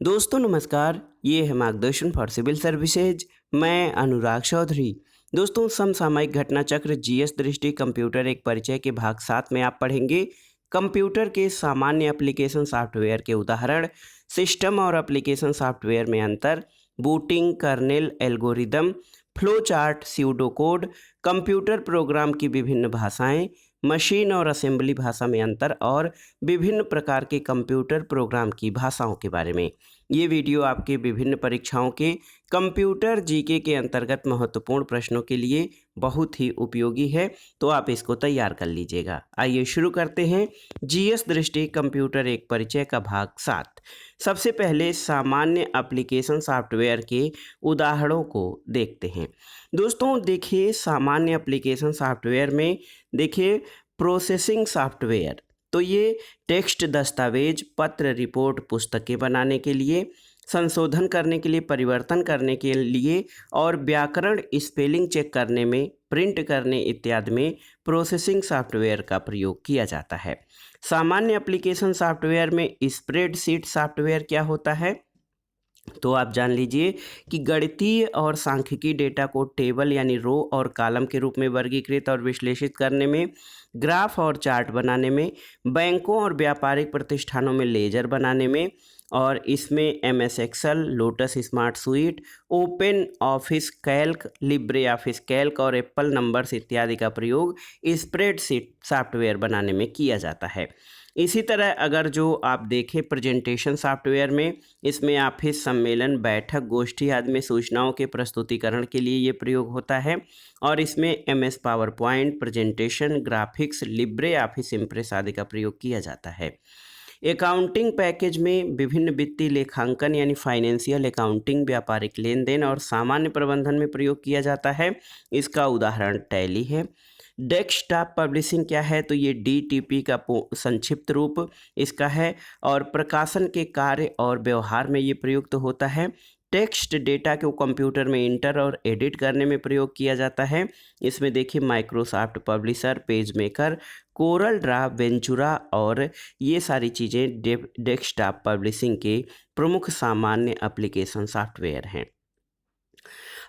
दोस्तों नमस्कार, ये है मार्गदर्शन फॉर सिविल सर्विसेज। मैं अनुराग चौधरी। दोस्तों समसामयिक घटना चक्र जीएस दृष्टि कंप्यूटर एक परिचय के भाग 7 में आप पढ़ेंगे कंप्यूटर के सामान्य एप्लीकेशन सॉफ्टवेयर के उदाहरण, सिस्टम और एप्लीकेशन सॉफ्टवेयर में अंतर, booting, kernel, algorithm, flow chart, pseudo code, computer program की विभिन्न भाषाएं, मशीन और असेंबली भाषा में अंतर और विभिन्न प्रकार के कंप्यूटर प्रोग्राम की भाषाओं के बारे में। ये वीडियो आपके विभिन्न परीक्षाओं के कंप्यूटर जीके के अंतर्गत महत्वपूर्ण प्रश्नों के लिए बहुत ही उपयोगी है, तो आप इसको तैयार कर लीजिएगा। आइए शुरू करते हैं जीएस दृष्टि कंप्यूटर एक परिचय का भाग 7। सबसे पहले सामान्य एप्लीकेशन सॉफ्टवेयर के उदाहरणों को देखते हैं। दोस्तों देखिए, सामान्य एप्लीकेशन सॉफ्टवेयर में देखिए प्रोसेसिंग सॉफ्टवेयर, तो ये टेक्स्ट, दस्तावेज, पत्र, रिपोर्ट, पुस्तकें बनाने के लिए, संशोधन करने के लिए, परिवर्तन करने के लिए और व्याकरण, स्पेलिंग चेक करने में, प्रिंट करने इत्यादि में प्रोसेसिंग सॉफ्टवेयर का प्रयोग किया जाता है। सामान्य एप्लीकेशन सॉफ्टवेयर में स्प्रेडशीट सॉफ्टवेयर क्या होता है, तो आप जान लीजिए कि गणितीय और सांख्यिकी डेटा को टेबल यानी रो और कॉलम के रूप में वर्गीकृत और विश्लेषित करने में, ग्राफ और चार्ट बनाने में, बैंकों और व्यापारिक प्रतिष्ठानों में लेजर बनाने में, और इसमें MS Excel, Lotus Smart Suite, Open Office Calc, Libre Office Calc और एप्पल नंबर्स इत्यादि का प्रयोग स्प्रेडशीट सॉफ्टवेयर बनाने में किया जाता है। इसी तरह अगर जो आप देखें प्रेजेंटेशन सॉफ्टवेयर में, इसमें ऑफिस, सम्मेलन, बैठक, गोष्ठी आदि में सूचनाओं के प्रस्तुतिकरण के लिए ये प्रयोग होता है। और इसमें MS power point, presentation, graphics, Libre office impress आदि का प्रयोग किया जाता है। अकाउंटिंग पैकेज में विभिन्न वित्तीय लेखांकन यानी फाइनेंशियल अकाउंटिंग, व्यापारिक लेन देन और सामान्य प्रबंधन में प्रयोग किया जाता है। इसका उदाहरण टैली है। डेस्कटॉप पब्लिशिंग क्या है, तो ये डीटीपी का संक्षिप्त रूप इसका है और प्रकाशन के कार्य और व्यवहार में ये प्रयुक्त होता है। टेक्स्ट डेटा को कंप्यूटर में इंटर और एडिट करने में प्रयोग किया जाता है। इसमें देखिए Microsoft publisher, page maker, Corel Draw, Ventura और ये सारी चीज़ें डेस्कटॉप पब्लिशिंग के प्रमुख सामान्य एप्लीकेशन सॉफ्टवेयर हैं।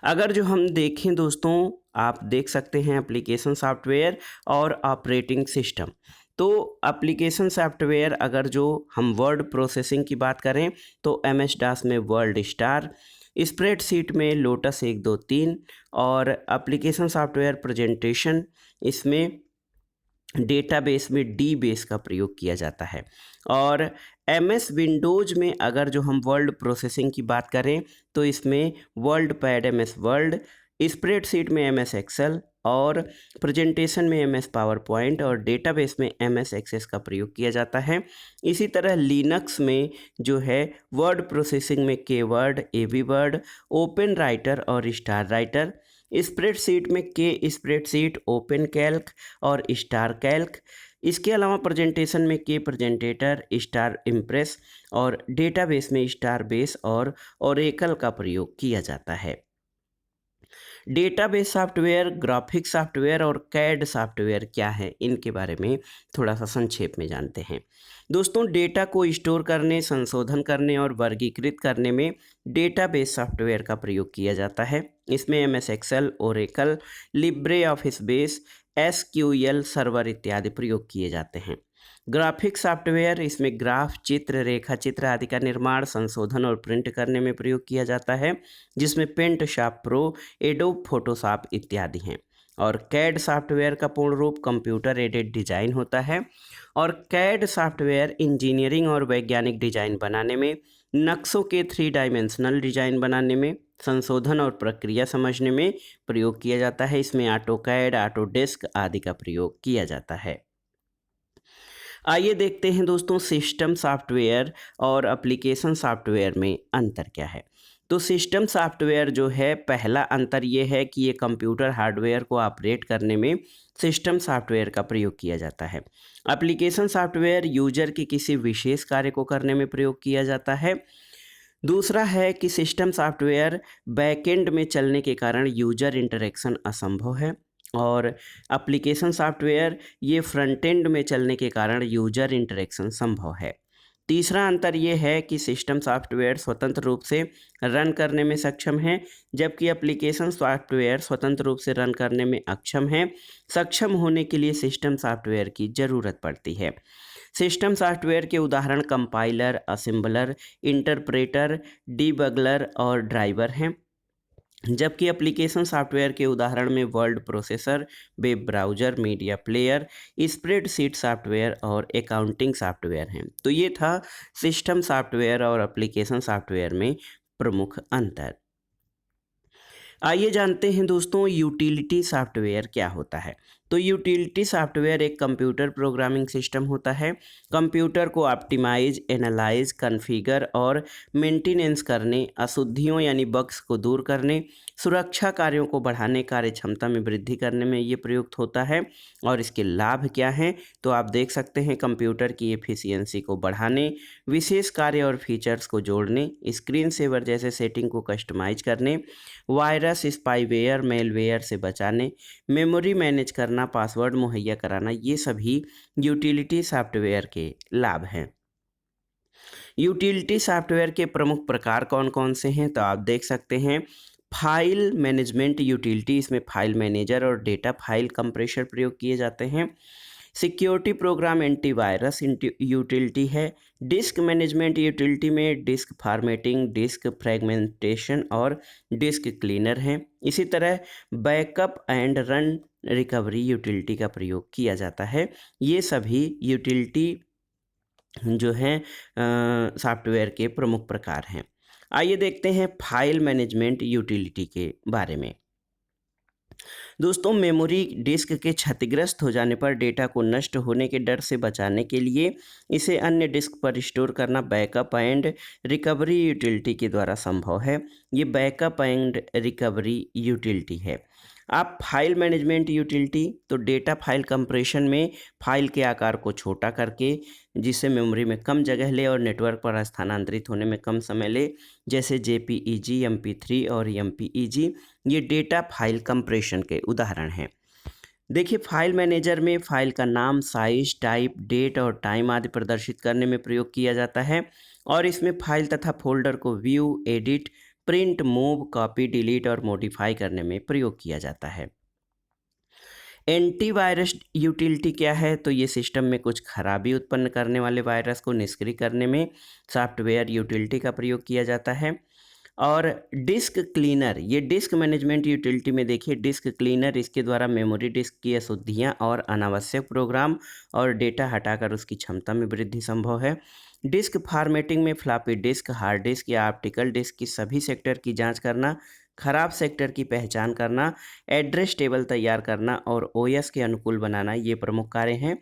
अगर जो हम देखें दोस्तों, आप देख सकते हैं एप्लीकेशन सॉफ्टवेयर और ऑपरेटिंग सिस्टम। तो एप्लीकेशन सॉफ्टवेयर अगर जो हम वर्ड प्रोसेसिंग की बात करें तो एमएस डॉस में वर्ल्ड स्टार, स्प्रेडशीट में लोटस 1 2 3 और एप्लीकेशन सॉफ्टवेयर प्रेजेंटेशन, इसमें डेटाबेस में डी बेस का प्रयोग किया जाता है। और एमएस विंडोज़ में अगर जो हम वर्ड प्रोसेसिंग की बात करें तो इसमें world pad MS world, spreadsheet में एमएस एक्सेल और प्रेजेंटेशन में एमएस पावर पॉइंट और डेटाबेस में एमएस एक्सेस का प्रयोग किया जाता है। इसी तरह लिनक्स में जो है वर्ड प्रोसेसिंग में के वर्ड, एवी वर्ड, ओपन राइटर और स्टार राइटर, स्प्रेडशीट में के स्प्रेडशीट, ओपन कैल्क और स्टार कैल्क। इसके अलावा प्रेजेंटेशन में के प्रेजेंटेटर, स्टार इम्प्रेस और डेटाबेस में स्टार बेस और ओरेकल का प्रयोग किया जाता है। डेटाबेस सॉफ्टवेयर, ग्राफिक सॉफ्टवेयर और कैड सॉफ्टवेयर क्या है, इनके बारे में थोड़ा सा संक्षेप में जानते हैं। दोस्तों डेटा को स्टोर करने, संशोधन करने और वर्गीकृत करने में डेटाबेस सॉफ्टवेयर का प्रयोग किया जाता है। इसमें MS Excel, Oracle, Libre Office Base, SQL Server इत्यादि प्रयोग किए जाते हैं। ग्राफिक सॉफ्टवेयर, इसमें ग्राफ, चित्र, रेखा चित्र आदि का निर्माण, संशोधन और प्रिंट करने में प्रयोग किया जाता है, जिसमें Paint Shop Pro, Adobe Photoshop इत्यादि हैं। और कैड सॉफ्टवेयर का पूर्ण रूप कंप्यूटर एडेड डिजाइन होता है। और कैड सॉफ्टवेयर इंजीनियरिंग और वैज्ञानिक डिजाइन बनाने में, नक्शों के 3 डायमेंशनल डिजाइन बनाने में, संशोधन और प्रक्रिया समझने में प्रयोग किया जाता है। इसमें ऑटोकैड, ऑटोडेस्क आदि का प्रयोग किया जाता है। आइए देखते हैं दोस्तों सिस्टम सॉफ्टवेयर और एप्लीकेशन सॉफ्टवेयर में अंतर क्या है। तो सिस्टम सॉफ्टवेयर जो है, पहला अंतर ये है कि ये कंप्यूटर हार्डवेयर को ऑपरेट करने में सिस्टम सॉफ्टवेयर का प्रयोग किया जाता है। एप्लीकेशन सॉफ्टवेयर यूजर के किसी विशेष कार्य को करने में प्रयोग किया जाता है। दूसरा है कि सिस्टम सॉफ्टवेयर बैकएंड में चलने के कारण यूजर इंटरेक्शन असंभव है और एप्लीकेशन सॉफ्टवेयर ये फ्रंट एंड में चलने के कारण यूजर इंटरेक्शन संभव है। तीसरा अंतर ये है कि सिस्टम सॉफ्टवेयर स्वतंत्र रूप से रन करने में सक्षम है, जबकि एप्लीकेशन सॉफ्टवेयर स्वतंत्र रूप से रन करने में अक्षम है। सक्षम होने के लिए सिस्टम सॉफ्टवेयर की ज़रूरत पड़ती है। सिस्टम सॉफ्टवेयर के उदाहरण कंपाइलर, असेंबलर, इंटरप्रेटर, डीबगलर और ड्राइवर हैं, जबकि एप्लीकेशन सॉफ्टवेयर के उदाहरण में word processor, web browser, media player, spreadsheet software और अकाउंटिंग सॉफ्टवेयर हैं। तो ये था सिस्टम सॉफ्टवेयर और एप्लीकेशन सॉफ्टवेयर में प्रमुख अंतर। आइए जानते हैं दोस्तों यूटिलिटी सॉफ्टवेयर क्या होता है। तो यूटिलिटी सॉफ्टवेयर एक कंप्यूटर प्रोग्रामिंग सिस्टम होता है। कंप्यूटर को ऑप्टिमाइज, एनालाइज, कॉन्फ़िगर और मेंटेनेंस करने, अशुद्धियों यानी बग्स को दूर करने, सुरक्षा कार्यों को बढ़ाने, कार्य क्षमता में वृद्धि करने में ये प्रयुक्त होता है। और इसके लाभ क्या हैं, तो आप देख सकते हैं कंप्यूटर की एफिशिएंसी को बढ़ाने, विशेष कार्य और फीचर्स को जोड़ने, स्क्रीन सेवर जैसे सेटिंग को कस्टमाइज करने, वायरस, स्पाईवेयर, मेलवेयर से बचाने, मेमोरी मैनेज करना, पासवर्ड मुहैया कराना, ये सभी यूटिलिटी सॉफ्टवेयर के लाभ हैं। यूटिलिटी सॉफ्टवेयर के प्रमुख प्रकार कौन कौन से हैं, तो आप देख सकते हैं फाइल मैनेजमेंट यूटिलिटी, इसमें फाइल मैनेजर और डेटा फाइल कंप्रेशर प्रयोग किए जाते हैं। सिक्योरिटी प्रोग्राम एंटीवायरस यूटिलिटी है। डिस्क मैनेजमेंट यूटिलिटी में डिस्क फॉर्मेटिंग, डिस्क फ्रेगमेंटेशन और डिस्क क्लीनर हैं। इसी तरह backup and run recovery utility का प्रयोग किया जाता है। ये सभी यूटिलिटी जो हैं सॉफ्टवेयर के प्रमुख प्रकार हैं। आइए देखते हैं फाइल मैनेजमेंट यूटिलिटी के बारे में। दोस्तों, मेमोरी डिस्क के क्षतिग्रस्त हो जाने पर डेटा को नष्ट होने के डर से बचाने के लिए इसे अन्य डिस्क पर स्टोर करना बैकअप एंड रिकवरी यूटिलिटी के द्वारा संभव है। ये बैकअप एंड रिकवरी यूटिलिटी है। आप फाइल मैनेजमेंट यूटिलिटी, तो डेटा फाइल कंप्रेशन में फाइल के आकार को छोटा करके, जिससे मेमोरी में कम जगह ले और नेटवर्क पर स्थानांतरित होने में कम समय ले, जैसे जेपीईजी, MP3 और MPEG, ये डेटा फाइल कंप्रेशन के उदाहरण हैं। देखिए, फाइल मैनेजर में फाइल का नाम, साइज, टाइप, डेट और टाइम आदि प्रदर्शित करने में प्रयोग किया जाता है और इसमें फाइल तथा फोल्डर को view, edit, print, move, copy, delete और मॉडिफाई करने में प्रयोग किया जाता है। एंटीवायरस यूटिलिटी क्या है, तो ये सिस्टम में कुछ खराबी उत्पन्न करने वाले वायरस को निष्क्रिय करने में सॉफ्टवेयर यूटिलिटी का प्रयोग किया जाता है। और डिस्क क्लीनर, ये डिस्क मैनेजमेंट यूटिलिटी में देखिए डिस्क क्लीनर, इसके द्वारा मेमोरी डिस्क की अशुद्धियाँ और अनावश्यक प्रोग्राम और डेटा हटाकर उसकी क्षमता में वृद्धि संभव है। डिस्क फॉर्मेटिंग में फ्लॉपी डिस्क, हार्ड डिस्क या ऑप्टिकल डिस्क की सभी सेक्टर की जांच करना, खराब सेक्टर की पहचान करना, एड्रेस टेबल तैयार करना और ओएस के अनुकूल बनाना, ये प्रमुख कार्य हैं।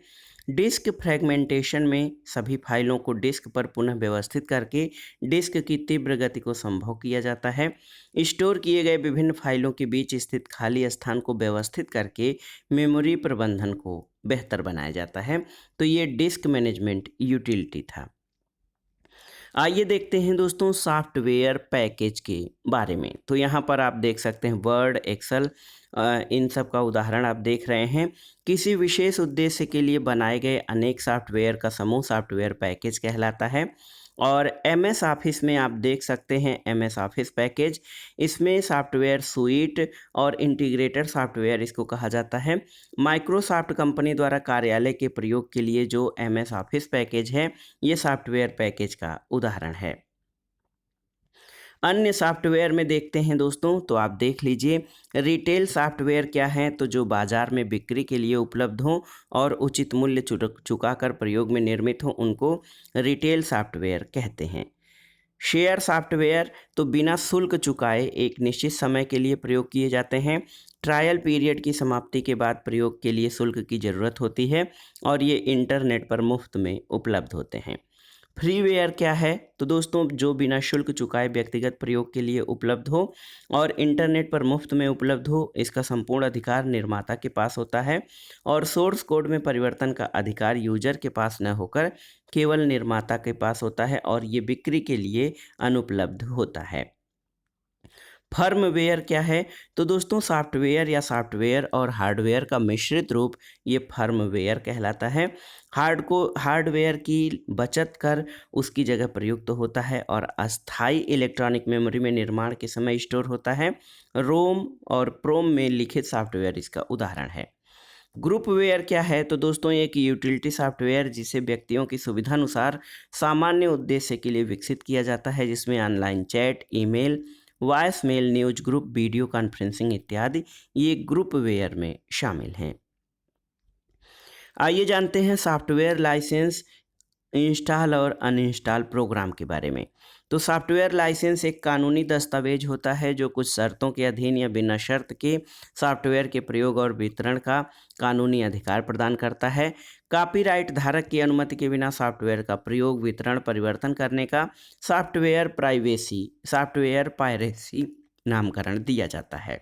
डिस्क फ्रेगमेंटेशन में सभी फाइलों को डिस्क पर पुनः व्यवस्थित करके डिस्क की तीव्र गति को संभव किया जाता है। स्टोर किए गए विभिन्न फाइलों के बीच स्थित खाली स्थान को व्यवस्थित करके मेमोरी प्रबंधन को बेहतर बनाया जाता है। तो ये डिस्क मैनेजमेंट यूटिलिटी था। आइए देखते हैं दोस्तों सॉफ्टवेयर पैकेज के बारे में। तो यहाँ पर आप देख सकते हैं वर्ड, एक्सेल, इन सब का उदाहरण आप देख रहे हैं। किसी विशेष उद्देश्य के लिए बनाए गए अनेक सॉफ्टवेयर का समूह सॉफ्टवेयर पैकेज कहलाता है। और MS ऑफिस में आप देख सकते हैं MS ऑफिस पैकेज, इसमें सॉफ्टवेयर सुइट और इंटीग्रेटेड सॉफ्टवेयर इसको कहा जाता है। माइक्रोसॉफ्ट कंपनी द्वारा कार्यालय के प्रयोग के लिए जो MS ऑफिस पैकेज है, ये सॉफ्टवेयर पैकेज का उदाहरण है। अन्य सॉफ्टवेयर में देखते हैं दोस्तों, तो आप देख लीजिए रिटेल सॉफ्टवेयर क्या है, तो जो बाजार में बिक्री के लिए उपलब्ध हों और उचित मूल्य चुकाकर प्रयोग में निर्मित हों, उनको रिटेल सॉफ्टवेयर कहते हैं। शेयर सॉफ्टवेयर, तो बिना शुल्क चुकाए एक निश्चित समय के लिए प्रयोग किए जाते हैं। ट्रायल पीरियड की समाप्ति के बाद प्रयोग के लिए शुल्क की ज़रूरत होती है और ये इंटरनेट पर मुफ्त में उपलब्ध होते हैं। फ्रीवेयर क्या है, तो दोस्तों जो बिना शुल्क चुकाए व्यक्तिगत प्रयोग के लिए उपलब्ध हो और इंटरनेट पर मुफ्त में उपलब्ध हो, इसका संपूर्ण अधिकार निर्माता के पास होता है और सोर्स कोड में परिवर्तन का अधिकार यूजर के पास न होकर केवल निर्माता के पास होता है और ये बिक्री के लिए अनुपलब्ध होता है। फर्मवेयर क्या है? तो दोस्तों सॉफ्टवेयर या सॉफ्टवेयर और हार्डवेयर का मिश्रित रूप ये फर्मवेयर कहलाता है। हार्डवेयर की बचत कर उसकी जगह प्रयुक्त होता है और अस्थायी इलेक्ट्रॉनिक मेमोरी में निर्माण के समय स्टोर होता है। रोम और प्रोम में लिखित सॉफ्टवेयर इसका उदाहरण है। ग्रुपवेयर क्या है? तो दोस्तों ये एक यूटिलिटी सॉफ्टवेयर जिसे व्यक्तियों की सुविधानुसार सामान्य उद्देश्य के लिए विकसित किया जाता है, जिसमें online chat, email, voice mail, news group, video conferencing इत्यादि ये ग्रुपवेयर में शामिल हैं। आइए जानते हैं सॉफ्टवेयर लाइसेंस, इंस्टॉल और अनइंस्टॉल प्रोग्राम के बारे में। तो सॉफ्टवेयर लाइसेंस एक कानूनी दस्तावेज होता है जो कुछ शर्तों के अधीन या बिना शर्त के सॉफ्टवेयर के प्रयोग और वितरण का कानूनी अधिकार प्रदान करता है। कॉपीराइट धारक की अनुमति के बिना सॉफ्टवेयर का प्रयोग, वितरण, परिवर्तन करने का सॉफ्टवेयर पायरेसी नामकरण दिया जाता है।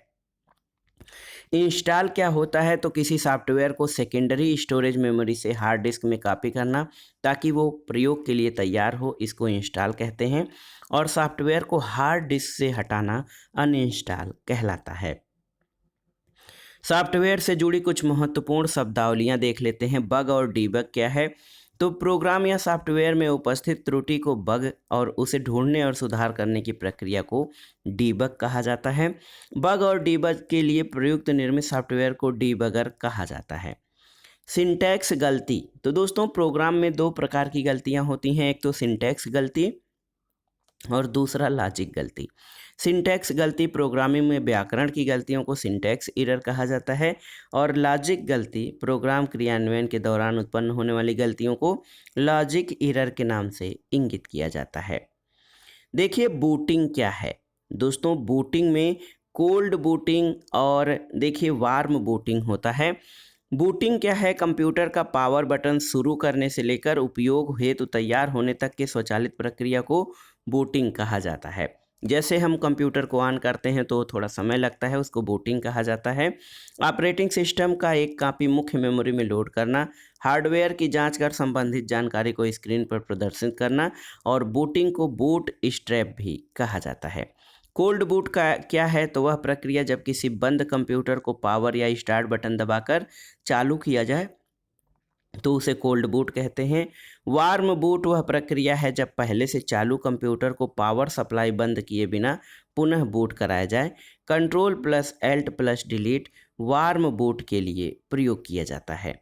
इंस्टॉल क्या होता है? तो किसी सॉफ्टवेयर को सेकेंडरी स्टोरेज मेमोरी से हार्ड डिस्क में कॉपी करना ताकि वो प्रयोग के लिए तैयार हो, इसको इंस्टॉल कहते हैं। और सॉफ्टवेयर को हार्ड डिस्क से हटाना अनइंस्टॉल कहलाता है। सॉफ्टवेयर से जुड़ी कुछ महत्वपूर्ण शब्दावलियां देख लेते हैं। बग और डीबग क्या है? तो प्रोग्राम या सॉफ्टवेयर में उपस्थित त्रुटि को बग और उसे ढूंढने और सुधार करने की प्रक्रिया को डीबग कहा जाता है। बग और डीबग के लिए प्रयुक्त निर्मित सॉफ्टवेयर को डीबगर कहा जाता है। सिंटैक्स गलती, तो दोस्तों प्रोग्राम में दो प्रकार की गलतियां होती हैं, एक तो सिंटैक्स गलती और दूसरा लॉजिक गलती। सिंटैक्स गलती प्रोग्रामिंग में व्याकरण की गलतियों को सिंटैक्स एरर कहा जाता है और लॉजिक गलती प्रोग्राम क्रियान्वयन के दौरान उत्पन्न होने वाली गलतियों को लॉजिक एरर के नाम से इंगित किया जाता है। देखिए बूटिंग क्या है? दोस्तों बूटिंग में कोल्ड बूटिंग और देखिए वार्म बूटिंग होता है। बूटिंग क्या है? कंप्यूटर का पावर बटन शुरू करने से लेकर उपयोग हेतु तैयार होने तक के स्वचालित प्रक्रिया को बूटिंग कहा जाता है। जैसे हम कंप्यूटर को ऑन करते हैं तो थोड़ा समय लगता है, उसको बूटिंग कहा जाता है। ऑपरेटिंग सिस्टम का एक कॉपी मुख्य मेमोरी में लोड करना, हार्डवेयर की जांच कर संबंधित जानकारी को स्क्रीन पर प्रदर्शित करना और बूटिंग को बूट स्ट्रैप भी कहा जाता है। कोल्ड बूट का क्या है? तो वह प्रक्रिया जब किसी बंद कंप्यूटर को पावर या स्टार्ट बटन दबाकर चालू किया जाए तो उसे कोल्ड बूट कहते हैं। वार्म बूट वह प्रक्रिया है जब पहले से चालू कंप्यूटर को पावर सप्लाई बंद किए बिना पुनः बूट कराया जाए। Control plus Alt plus delete warm boot के लिए प्रयोग किया जाता है।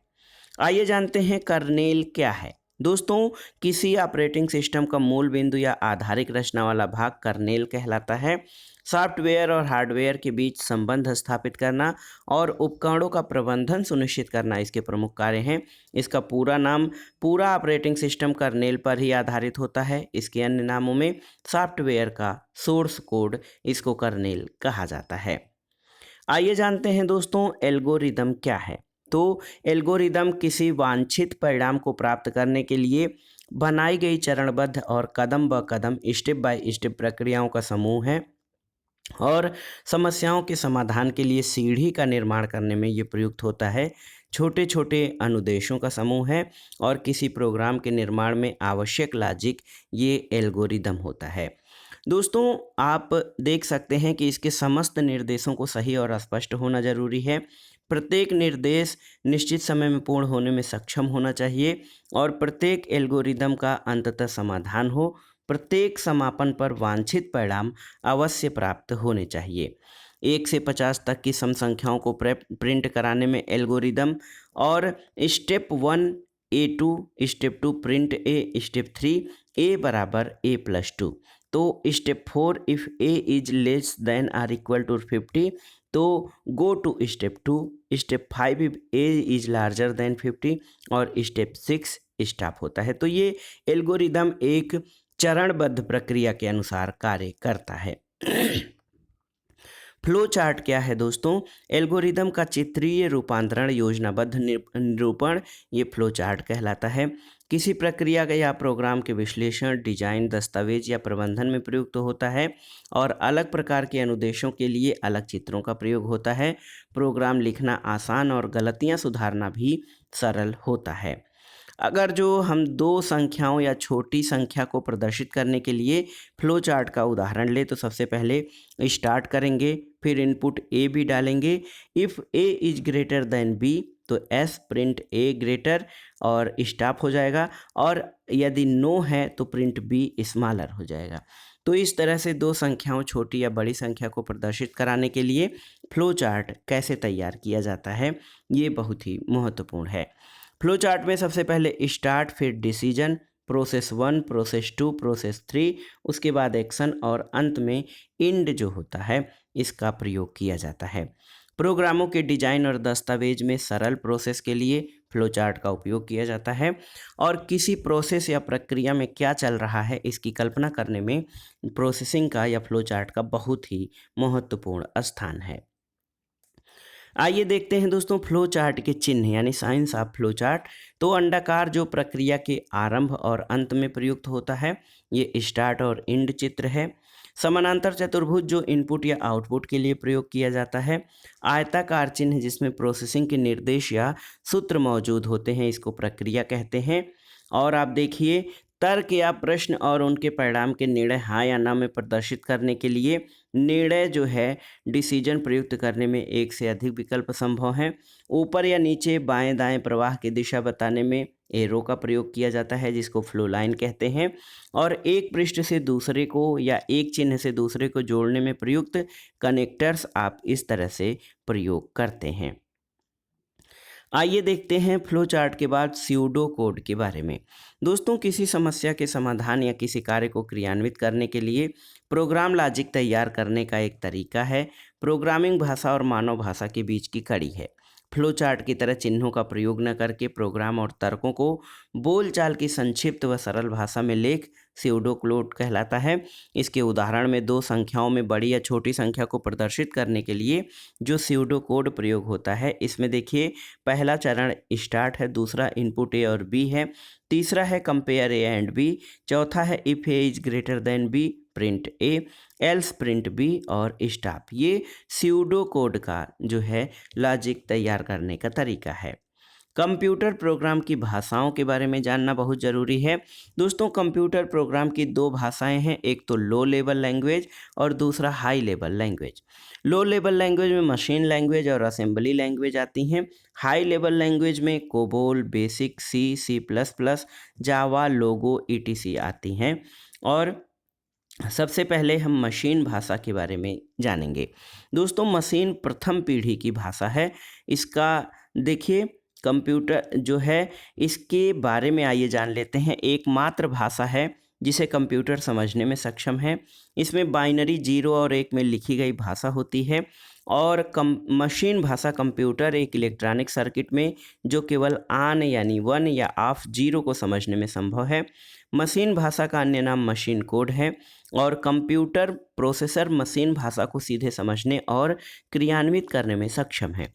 आइए जानते हैं कर्नेल क्या है। दोस्तों किसी ऑपरेटिंग सिस्टम का मूल बिंदु या आधारिक रचना वाला भाग कर्नेल कहलाता है। सॉफ्टवेयर और हार्डवेयर के बीच संबंध स्थापित करना और उपकरणों का प्रबंधन सुनिश्चित करना इसके प्रमुख कार्य हैं। इसका पूरा नाम पूरा ऑपरेटिंग सिस्टम कर्नेल पर ही आधारित होता है। इसके अन्य नामों में सॉफ्टवेयर का सोर्स कोड, इसको कर्नेल कहा जाता है। आइए जानते हैं दोस्तों एल्गोरिदम क्या है। तो एल्गोरिदम किसी वांछित परिणाम को प्राप्त करने के लिए बनाई गई चरणबद्ध और कदम ब कदम स्टेप बाय स्टेप प्रक्रियाओं का समूह है और समस्याओं के समाधान के लिए सीढ़ी का निर्माण करने में ये प्रयुक्त होता है। छोटे छोटे अनुदेशों का समूह है और किसी प्रोग्राम के निर्माण में आवश्यक लॉजिक ये एल्गोरिदम होता है। दोस्तों आप देख सकते हैं कि इसके समस्त निर्देशों को सही और स्पष्ट होना जरूरी है। प्रत्येक निर्देश निश्चित समय में पूर्ण होने में सक्षम होना चाहिए और प्रत्येक एल्गोरिदम का अंततः समाधान हो। प्रत्येक समापन पर वांछित परिणाम अवश्य प्राप्त होने चाहिए। 1 से 50 तक की सम संख्याओं को प्रिंट कराने में एल्गोरिदम और step 1 A2, step 2 print A, step 3 A बराबर A+2। तो step 4 if A is less than or equal to 50 तो go to step 2, step 5 if A is larger than 50 और स्टेप 6 स्टॉप होता है। तो ये एल्गोरिदम एक चरणबद्ध प्रक्रिया के अनुसार कार्य करता है। फ्लो चार्ट क्या है दोस्तों? एल्गोरिदम का चित्रीय रूपांतरण, योजनाबद्ध निरूपण ये फ्लो चार्ट कहलाता है। किसी प्रक्रिया का या प्रोग्राम के विश्लेषण, डिजाइन, दस्तावेज या प्रबंधन में प्रयुक्त होता है और अलग प्रकार के अनुदेशों के लिए अलग चित्रों का प्रयोग होता है। प्रोग्राम लिखना आसान और गलतियां सुधारना भी सरल होता है। अगर जो हम दो संख्याओं या छोटी संख्या को प्रदर्शित करने के लिए फ्लो चार्ट का उदाहरण ले तो सबसे पहले स्टार्ट करेंगे, फिर इनपुट ए बी डालेंगे। If A is greater than B तो एस प्रिंट ए ग्रेटर और स्टॉप हो जाएगा, और यदि नो है तो प्रिंट बी स्मॉलर हो जाएगा। तो इस तरह से दो संख्याओं छोटी या बड़ी संख्या को प्रदर्शित कराने के लिए फ्लो चार्ट कैसे तैयार किया जाता है, ये बहुत ही महत्वपूर्ण है। फ्लो चार्ट में सबसे पहले स्टार्ट, फिर डिसीजन, प्रोसेस 1, प्रोसेस 2, प्रोसेस 3, उसके बाद एक्शन और अंत में इंड जो होता है इसका प्रयोग किया जाता है। प्रोग्रामों के डिजाइन और दस्तावेज में सरल प्रोसेस के लिए फ्लो चार्ट का उपयोग किया जाता है, और किसी प्रोसेस या प्रक्रिया में क्या चल रहा है इसकी कल्पना करने में प्रोसेसिंग का या फ्लो चार्ट का बहुत ही महत्वपूर्ण स्थान है। आइए देखते हैं दोस्तों फ्लो चार्ट के चिन्ह यानी साइंस ऑफ फ्लो चार्ट। तो अंडाकार जो प्रक्रिया के आरंभ और अंत में प्रयुक्त होता है, ये स्टार्ट और एंड चित्र है। समानांतर चतुर्भुज जो इनपुट या आउटपुट के लिए प्रयोग किया जाता है। आयताकार चिन्ह जिसमें प्रोसेसिंग के निर्देश या सूत्र मौजूद होते हैं, इसको प्रक्रिया कहते हैं। और आप देखिए तर्क या प्रश्न और उनके परिणाम के निर्णय हाँ या ना में प्रदर्शित करने के लिए निर्णय जो है डिसीजन प्रयुक्त करने में एक से अधिक विकल्प संभव हैं। ऊपर या नीचे बाएं दाएं प्रवाह की दिशा बताने में एरो का प्रयोग किया जाता है जिसको फ्लो लाइन कहते हैं। और एक पृष्ठ से दूसरे को या एक चिन्ह से दूसरे को जोड़ने में प्रयुक्त कनेक्टर्स आप इस तरह से प्रयोग करते हैं। आइए देखते हैं फ्लो चार्ट के बाद स्यूडो कोड के बारे में। दोस्तों किसी समस्या के समाधान या किसी कार्य को क्रियान्वित करने के लिए प्रोग्राम लॉजिक तैयार करने का एक तरीका है। प्रोग्रामिंग भाषा और मानव भाषा के बीच की कड़ी है। फ्लो चार्ट की तरह चिन्हों का प्रयोग न करके प्रोग्राम और तर्कों को बोलचाल की संक्षिप्त व सरल भाषा में लेख स्यूडो कोड कहलाता है। इसके उदाहरण में दो संख्याओं में बड़ी या छोटी संख्या को प्रदर्शित करने के लिए जो स्यूडो कोड प्रयोग होता है, इसमें देखिए पहला चरण स्टार्ट है, दूसरा इनपुट ए और बी है, तीसरा है कंपेयर ए एंड बी, चौथा है if A is greater than B print A, else print B और स्टॉप। ये स्यूडो कोड का जो है लॉजिक तैयार करने का तरीका है। कंप्यूटर प्रोग्राम की भाषाओं के बारे में जानना बहुत ज़रूरी है। दोस्तों कंप्यूटर प्रोग्राम की दो भाषाएं हैं, एक तो लो लेवल लैंग्वेज और दूसरा high level language. Low level language में मशीन लैंग्वेज और असेंबली लैंग्वेज आती हैं। हाई लेवल लैंग्वेज में कोबोल, बेसिक, सी, सी प्लस प्लस, जावा, लोगो, ईटीसी आती हैं। और सबसे पहले हम मशीन भाषा के बारे में जानेंगे। दोस्तों मशीन प्रथम पीढ़ी की भाषा है। इसका देखिए कंप्यूटर जो है इसके बारे में आइए जान लेते हैं। एकमात्र भाषा है जिसे कंप्यूटर समझने में सक्षम है। इसमें बाइनरी 0 और 1 में लिखी गई भाषा होती है। और मशीन भाषा कंप्यूटर एक इलेक्ट्रॉनिक सर्किट में जो केवल ऑन यानी 1 या ऑफ 0 को समझने में संभव है। मशीन भाषा का अन्य नाम मशीन कोड है। और कंप्यूटर प्रोसेसर मशीन भाषा को सीधे समझने और क्रियान्वित करने में सक्षम है।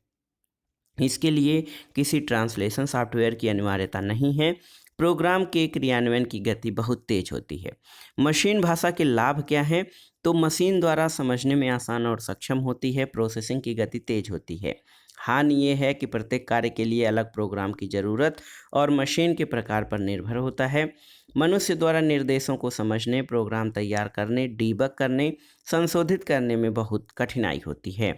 इसके लिए किसी ट्रांसलेशन सॉफ्टवेयर की अनिवार्यता नहीं है। प्रोग्राम के क्रियान्वयन की गति बहुत तेज होती है। मशीन भाषा के लाभ क्या हैं? तो मशीन द्वारा समझने में आसान और सक्षम होती है। प्रोसेसिंग की गति तेज होती है। हानि ये है कि प्रत्येक कार्य के लिए अलग प्रोग्राम की ज़रूरत और मशीन के प्रकार पर निर्भर होता है। मनुष्य द्वारा निर्देशों को समझने, प्रोग्राम तैयार करने, डीबग करने, संशोधित करने में बहुत कठिनाई होती है।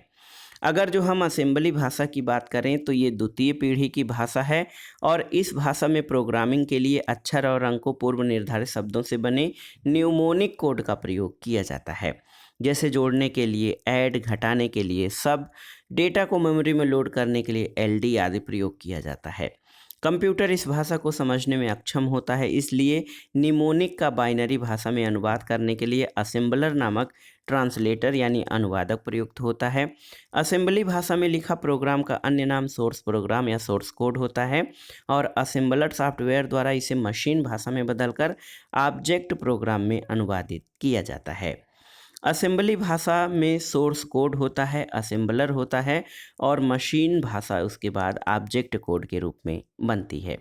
अगर जो हम असेंबली भाषा की बात करें तो ये द्वितीय पीढ़ी की भाषा है। और इस भाषा में प्रोग्रामिंग के लिए अक्षर और अंकों पूर्व निर्धारित शब्दों से बने न्यूमोनिक कोड का प्रयोग किया जाता है, जैसे जोड़ने के लिए ऐड, घटाने के लिए सब, डेटा को मेमोरी में लोड करने के लिए एलडी आदि प्रयोग किया जाता है। कंप्यूटर इस भाषा को समझने में अक्षम होता है, इसलिए निमोनिक का बाइनरी भाषा में अनुवाद करने के लिए असेंबलर नामक ट्रांसलेटर यानी अनुवादक प्रयुक्त होता है। असेंबली भाषा में लिखा प्रोग्राम का अन्य नाम सोर्स प्रोग्राम या सोर्स कोड होता है। और असेंबलर सॉफ्टवेयर द्वारा इसे मशीन भाषा में बदलकर ऑब्जेक्ट प्रोग्राम में अनुवादित किया जाता है। असेंबली भाषा में सोर्स कोड होता है, असेंबलर होता है और मशीन भाषा उसके बाद ऑब्जेक्ट कोड के रूप में बनती है।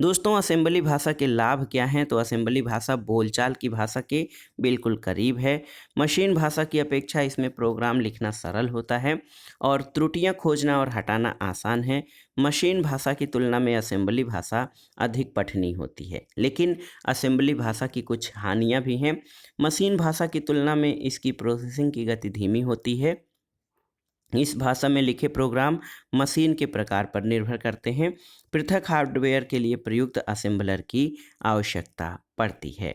दोस्तों असेंबली भाषा के लाभ क्या हैं? तो असेंबली भाषा बोलचाल की भाषा के बिल्कुल करीब है। मशीन भाषा की अपेक्षा इसमें प्रोग्राम लिखना सरल होता है और त्रुटियां खोजना और हटाना आसान है। मशीन भाषा की तुलना में असेंबली भाषा अधिक पठनीय होती है, लेकिन असेंबली भाषा की कुछ हानियां भी हैं। मशीन भाषा की तुलना में इसकी प्रोसेसिंग की गति धीमी होती है। इस भाषा में लिखे प्रोग्राम मशीन के प्रकार पर निर्भर करते हैं। पृथक हार्डवेयर के लिए प्रयुक्त असेंबलर की आवश्यकता पड़ती है।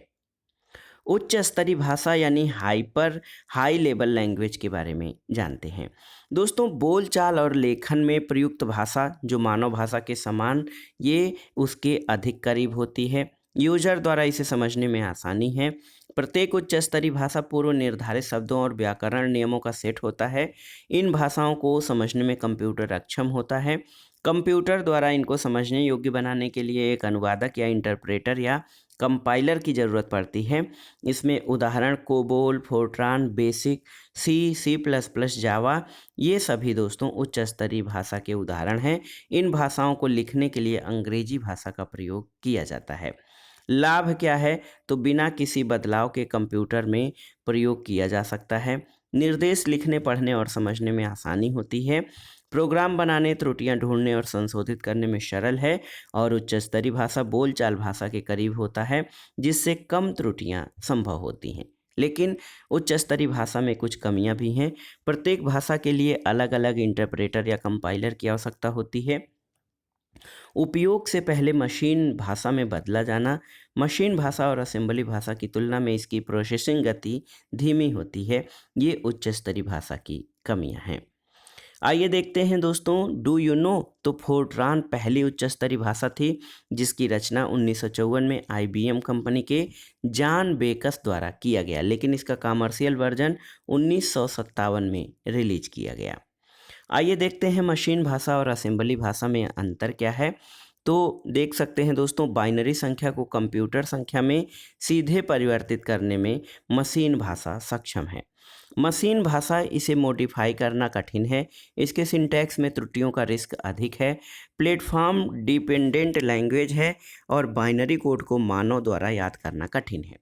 उच्च स्तरीय भाषा यानी हाई लेवल लैंग्वेज के बारे में जानते हैं। दोस्तों बोलचाल और लेखन में प्रयुक्त भाषा जो मानव भाषा के समान ये उसके अधिक करीब होती है। यूजर द्वारा इसे समझने में आसानी है। प्रत्येक उच्च स्तरीय भाषा पूर्व निर्धारित शब्दों और व्याकरण नियमों का सेट होता है। इन भाषाओं को समझने में कंप्यूटर अक्षम होता है। कंप्यूटर द्वारा इनको समझने योग्य बनाने के लिए एक अनुवादक या इंटरप्रेटर या कंपाइलर की ज़रूरत पड़ती है। इसमें उदाहरण COBOL, Fortran, BASIC, C plus plus, Java, ये सभी दोस्तों उच्च स्तरीय भाषा के उदाहरण हैं। इन भाषाओं को लिखने के लिए अंग्रेजी भाषा का प्रयोग किया जाता है। लाभ क्या है? तो बिना किसी बदलाव के कंप्यूटर में प्रयोग किया जा सकता है। निर्देश लिखने, पढ़ने और समझने में आसानी होती है। प्रोग्राम बनाने, त्रुटियां ढूंढने और संशोधित करने में सरल है। और उच्च स्तरीय भाषा बोलचाल भाषा के करीब होता है, जिससे कम त्रुटियां संभव होती हैं। लेकिन उच्च स्तरीय भाषा में कुछ कमियां भी हैं। प्रत्येक भाषा के लिए अलग अलग इंटरप्रेटर या कंपाइलर की आवश्यकता होती है। उपयोग से पहले मशीन भाषा में बदला जाना। मशीन भाषा और असेंबली भाषा की तुलना में इसकी प्रोसेसिंग गति धीमी होती है। ये उच्च स्तरीय भाषा की कमियां हैं। आइए देखते हैं दोस्तों, डू यू नो? तो फोर्ट्रान पहली उच्च स्तरीय भाषा थी जिसकी रचना 1954 में आईबीएम कंपनी के जॉन बेकस द्वारा किया गया, लेकिन इसका कमर्शियल वर्जन 1957 में रिलीज किया गया। आइए देखते हैं मशीन भाषा और असेंबली भाषा में अंतर क्या है। तो देख सकते हैं दोस्तों, बाइनरी संख्या को कंप्यूटर संख्या में सीधे परिवर्तित करने में मशीन भाषा सक्षम है। मशीन भाषा इसे मॉडिफाई करना कठिन है। इसके सिंटैक्स में त्रुटियों का रिस्क अधिक है। प्लेटफॉर्म डिपेंडेंट लैंग्वेज है और बाइनरी कोड को मानव द्वारा याद करना कठिन है,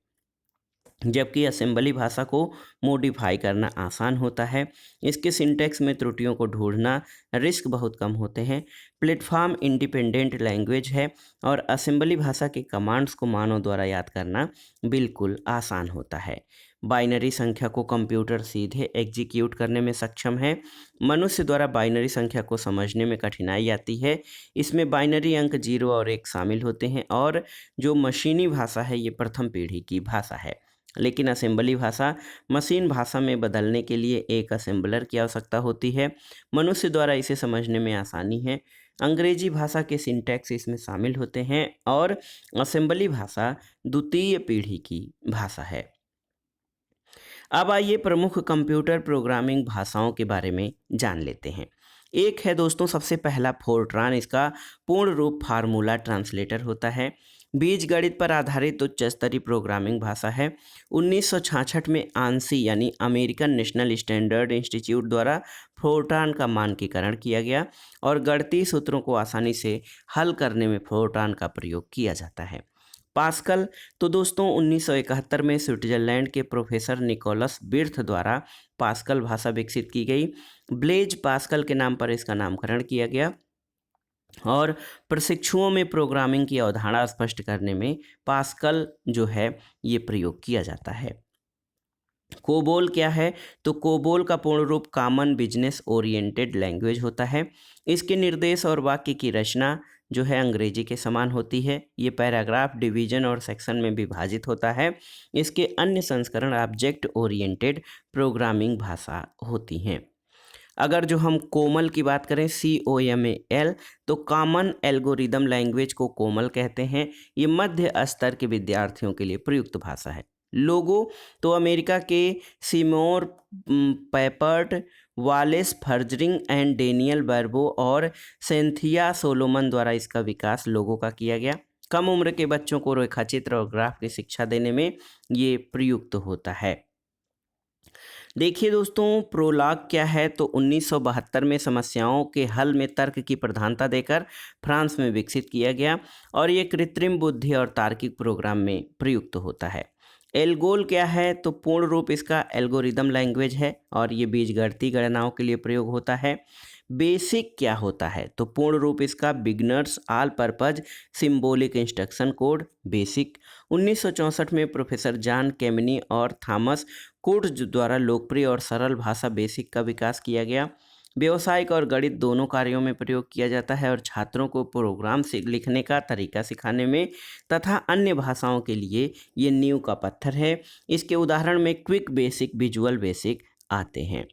जबकि असेंबली भाषा को मॉडिफाई करना आसान होता है। इसके सिंटैक्स में त्रुटियों को ढूंढना, रिस्क बहुत कम होते हैं। प्लेटफॉर्म इंडिपेंडेंट लैंग्वेज है और असेंबली भाषा के कमांड्स को मानव द्वारा याद करना बिल्कुल आसान होता है। बाइनरी संख्या को कंप्यूटर सीधे एग्जीक्यूट करने में सक्षम है। मनुष्य द्वारा बाइनरी संख्या को समझने में कठिनाई आती है। इसमें बाइनरी अंक 0 और 1 शामिल होते हैं और जो मशीनी भाषा है ये प्रथम पीढ़ी की भाषा है। लेकिन असेंबली भाषा मशीन भाषा में बदलने के लिए एक असेंबलर की आवश्यकता होती है। मनुष्य द्वारा इसे समझने में आसानी है। अंग्रेजी भाषा के सिंटैक्स इसमें शामिल होते हैं और असेंबली भाषा द्वितीय पीढ़ी की भाषा है। अब आइए प्रमुख कंप्यूटर प्रोग्रामिंग भाषाओं के बारे में जान लेते हैं। एक है दोस्तों सबसे पहला फोर्ट्रान। इसका पूर्ण रूप फार्मूला ट्रांसलेटर होता है। बीजगणित पर आधारित उच्च स्तरीय प्रोग्रामिंग भाषा है। 1966 में आंसी यानी अमेरिकन नेशनल स्टैंडर्ड इंस्टीट्यूट द्वारा फोर्ट्रान का मानकीकरण किया गया और गणितीय सूत्रों को आसानी से हल करने में फोर्ट्रान का प्रयोग किया जाता है। पास्कल, तो दोस्तों 1971 में स्विट्जरलैंड के प्रोफेसर निकोलस बिर्थ द्वारा पास्कल भाषा विकसित की गई। ब्लेज पास्कल के नाम पर इसका नामकरण किया गया और प्रशिक्षुओं में प्रोग्रामिंग की अवधारणा स्पष्ट करने में पास्कल जो है ये प्रयोग किया जाता है। कोबोल क्या है? तो कोबोल का पूर्ण रूप कॉमन बिजनेस ओरिएंटेड लैंग्वेज होता है। इसके निर्देश और वाक्य की रचना जो है अंग्रेजी के समान होती है। ये पैराग्राफ, डिवीजन और सेक्शन में विभाजित होता है। इसके अन्य संस्करण ऑब्जेक्ट ओरिएंटेड प्रोग्रामिंग भाषा होती हैं। अगर जो हम कोमल की बात करें, COMAL, तो कॉमन एल्गोरिदम लैंग्वेज को कोमल कहते हैं। ये मध्य स्तर के विद्यार्थियों के लिए प्रयुक्त भाषा है। लोगो, तो अमेरिका के सिमोर पेपर्ट, वालेस फर्जरिंग एंड डेनियल बर्बो और सेंथिया सोलोमन द्वारा इसका विकास लोगो का किया गया। कम उम्र के बच्चों को रेखाचित्र और ग्राफ की शिक्षा देने में ये प्रयुक्त होता है। देखिए दोस्तों, प्रोलॉग क्या है तो 1972 में समस्याओं के हल में तर्क की प्रधानता देकर फ्रांस में विकसित किया गया और ये कृत्रिम बुद्धि और तार्किक प्रोग्राम में प्रयुक्त होता है। एल्गोल क्या है तो पूर्ण रूप इसका एल्गोरिदम लैंग्वेज है और ये बीजगणितीय गणनाओं के लिए प्रयोग होता है। बेसिक क्या होता है तो पूर्ण रूप इसका beginners all purpose symbolic instruction code basic. 1964 में प्रोफेसर जॉन केमनी और थॉमस कुर्ट्ज द्वारा लोकप्रिय और सरल भाषा बेसिक का विकास किया गया। व्यावसायिक और गणित दोनों कार्यों में प्रयोग किया जाता है और छात्रों को प्रोग्राम से लिखने का तरीका सिखाने में तथा अन्य भाषाओं के लिए ये नींव का पत्थर है। इसके उदाहरण में क्विक बेसिक, विजुअल बेसिक आते हैं।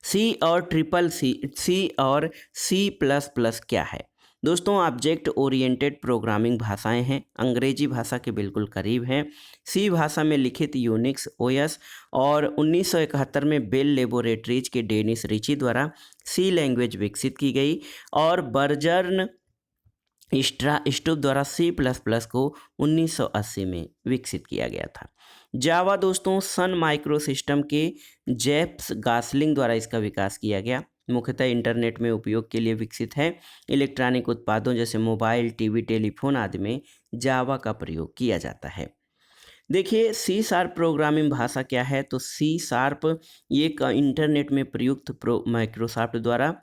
सी और ट्रिपल सी सी और सी प्लस प्लस क्या है दोस्तों? ऑब्जेक्ट ओरिएंटेड प्रोग्रामिंग भाषाएं हैं, अंग्रेजी भाषा के बिल्कुल करीब हैं। सी भाषा में लिखित यूनिक्स ओएस और 1971 में बेल लेबोरेटरीज के डेनिस रिची द्वारा सी लैंग्वेज विकसित की गई और बर्जर स्टूब द्वारा सी प्लस प्लस को 1980 में विकसित किया गया था। जावा दोस्तों सन माइक्रो सिस्टम के जेफ्स गासलिंग द्वारा इसका विकास किया गया, मुख्यतः इंटरनेट में उपयोग के लिए विकसित है। इलेक्ट्रॉनिक उत्पादों जैसे मोबाइल, टीवी, टेलीफोन आदि में जावा का प्रयोग किया जाता है। देखिए सी शार्प प्रोग्रामिंग भाषा क्या है तो सी शार्प ये इंटरनेट में प्रयुक्त माइक्रोसॉफ्ट द्वारा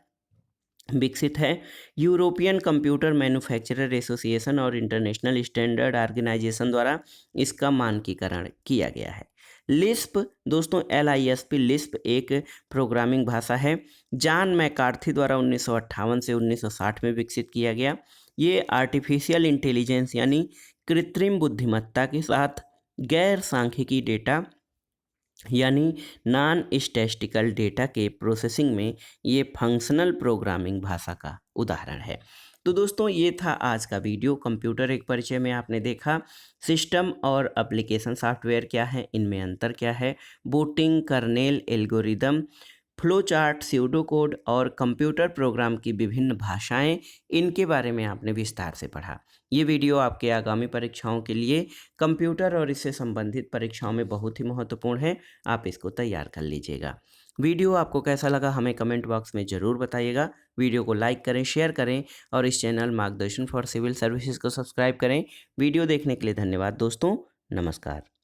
विकसित है। यूरोपियन कंप्यूटर मैन्युफैक्चरर एसोसिएशन और इंटरनेशनल स्टैंडर्ड ऑर्गेनाइजेशन द्वारा इसका मानकीकरण किया गया है। लिस्प दोस्तों LISP लिस्प एक प्रोग्रामिंग भाषा है, जॉन मैकार्थी द्वारा 1958 से 1960 में विकसित किया गया। ये आर्टिफिशियल इंटेलिजेंस यानी कृत्रिम बुद्धिमत्ता के साथ गैर सांख्यिकी डेटा यानी नॉन स्टैटिस्टिकल डेटा के प्रोसेसिंग में ये फंक्शनल प्रोग्रामिंग भाषा का उदाहरण है। तो दोस्तों ये था आज का वीडियो। कंप्यूटर एक परिचय में आपने देखा सिस्टम और एप्लीकेशन सॉफ्टवेयर क्या है, इनमें अंतर क्या है, booting, kernel, algorithm, flow chart, pseudo code और कंप्यूटर प्रोग्राम की विभिन्न भाषाएं, इनके बारे में आपने विस्तार से पढ़ा। ये वीडियो आपके आगामी परीक्षाओं के लिए कंप्यूटर और इससे संबंधित परीक्षाओं में बहुत ही महत्वपूर्ण है, आप इसको तैयार कर लीजिएगा। वीडियो आपको कैसा लगा हमें कमेंट बॉक्स में ज़रूर बताइएगा। वीडियो को लाइक करें, शेयर करें और इस चैनल मार्गदर्शन फॉर सिविल सर्विसेज को सब्सक्राइब करें। वीडियो देखने के लिए धन्यवाद दोस्तों, नमस्कार।